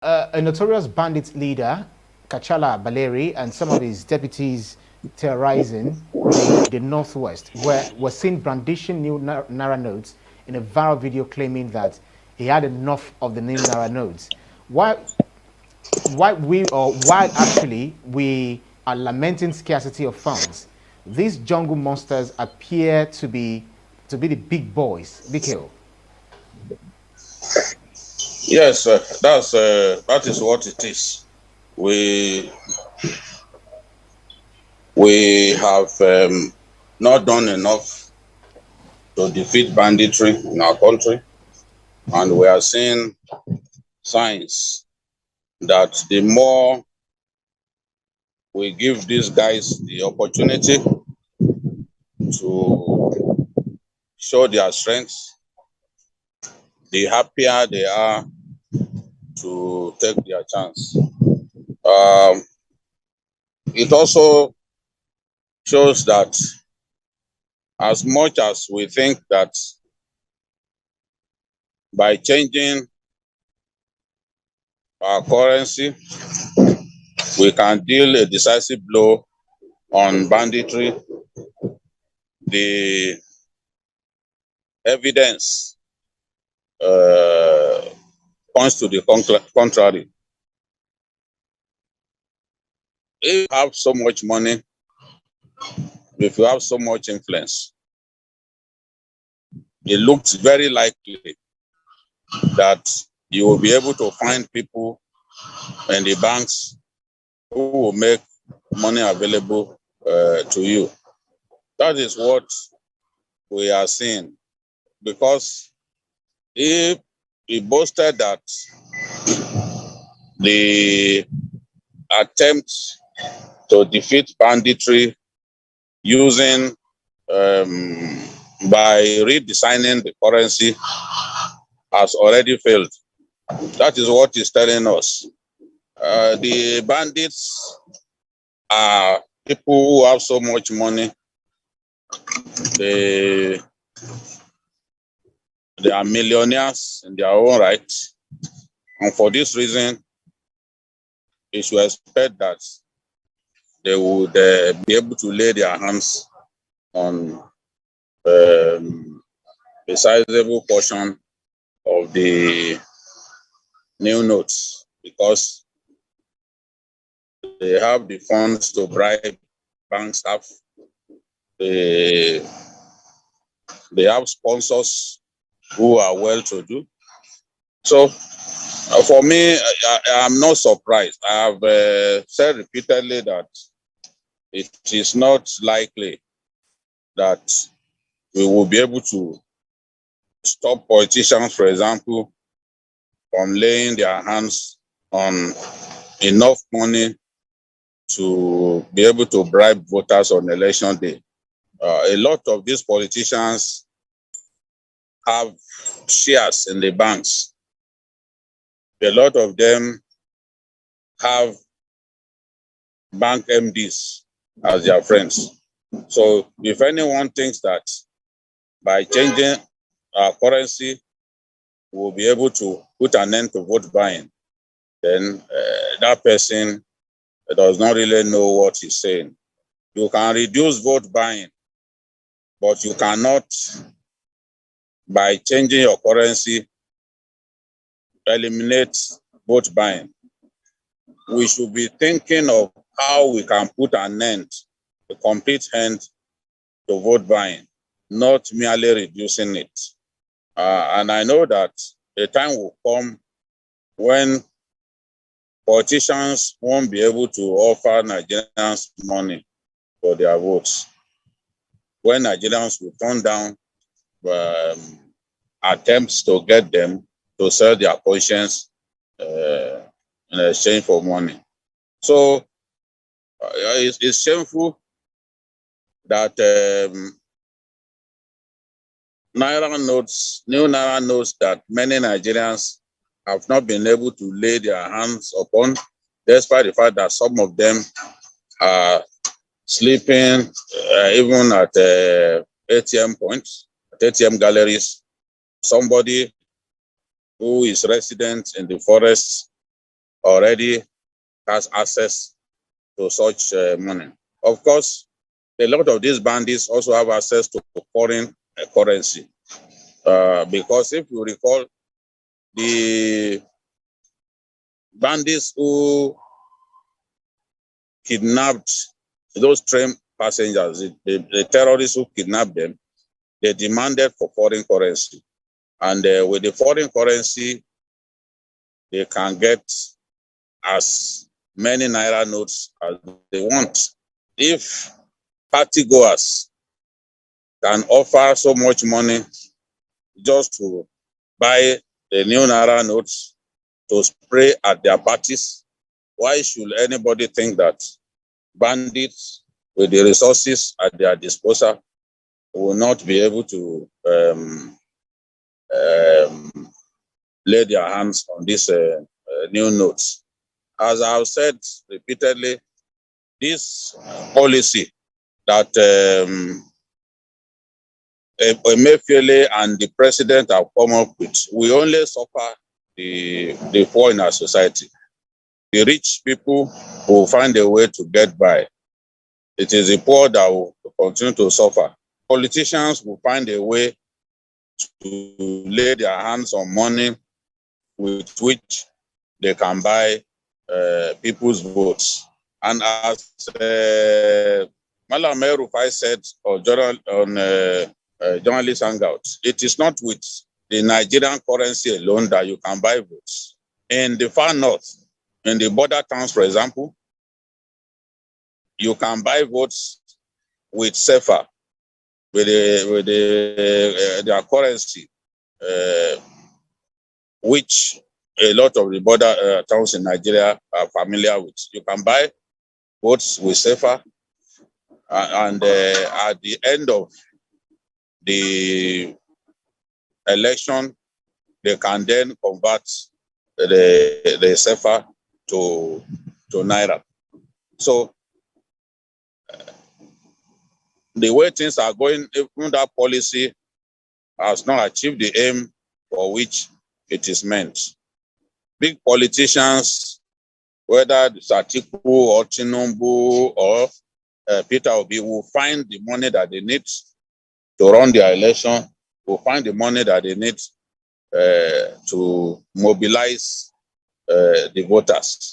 A notorious bandit leader, Kachala Baleri, and some of his deputies terrorizing the Northwest were seen brandishing new Naira notes in a viral video claiming that he had enough of the new Naira notes. Why, why actually we are lamenting scarcity of funds, these jungle monsters appear to be the big boys, BKO. Yes, that is what it is. We we have not done enough to defeat banditry in our country, and we are seeing signs that the more we give these guys the opportunity to show their strengths, the happier they are to take their chance. It also shows that as much as we think that by changing our currency, we can deal a decisive blow on banditry, the evidence points to the contrary. If you have so much money, if you have so much influence, it looks very likely that you will be able to find people in the banks who will make money available to you. That is what we are seeing. Because if he boasted that the attempt to defeat banditry using by redesigning the currency has already failed. That is what he's telling us. The bandits are people who have so much money. They are millionaires in their own right. And for this reason, you should expect that they would be able to lay their hands on a sizable portion of the new notes, because they have the funds to bribe bank staff. They have sponsors who are well-to-do. So for me, I'm not surprised. I have said repeatedly that it is not likely that we will be able to stop politicians, for example, from laying their hands on enough money to be able to bribe voters on election day. A lot of these politicians have shares in the banks. A lot of them have bank MDs as their friends. So if anyone thinks that by changing our currency, we'll be able to put an end to vote buying, then that person does not really know what he's saying. You can reduce vote buying, but you cannot, by changing your currency, eliminate vote buying. We should be thinking of how we can put an end, a complete end to vote buying, not merely reducing it. And I know that a time will come when politicians won't be able to offer Nigerians money for their votes, when Nigerians will turn down attempts to get them to sell their conscience in exchange for money. So it's shameful that new Naira notes that many Nigerians have not been able to lay their hands upon, despite the fact that some of them are sleeping even at ATM points, at ATM galleries. Somebody who is resident in the forests already has access to such money. Of course, a lot of these bandits also have access to foreign currency. Because if you recall, the bandits who kidnapped those train passengers, the terrorists who kidnapped them, they demanded for foreign currency. And with the foreign currency, they can get as many Naira notes as they want. If party goers can offer so much money just to buy the new Naira notes to spray at their parties, why should anybody think that bandits with the resources at their disposal will not be able to lay their hands on these new notes? As I've said repeatedly, this policy that Emefiele and the president have come up with, we only suffer the poor in our society. The rich people will find a way to get by. It is the poor that will continue to suffer. Politicians will find a way to lay their hands on money with which they can buy people's votes. And as Malam Rufai said on journalist hangout, it is not with the Nigerian currency alone that you can buy votes. In the far north, in the border towns, for example, you can buy votes with SEFA, with their currency, which a lot of the border towns in Nigeria are familiar with. You can buy votes with SEFA, and at the end of the election, they can then convert the SEFA to Naira. So the way things are going, even that policy has not achieved the aim for which it is meant. Big politicians, whether it's Atiku or Tinubu or Peter Obi, will find the money that they need to run their election, will find the money that they need to mobilize the voters.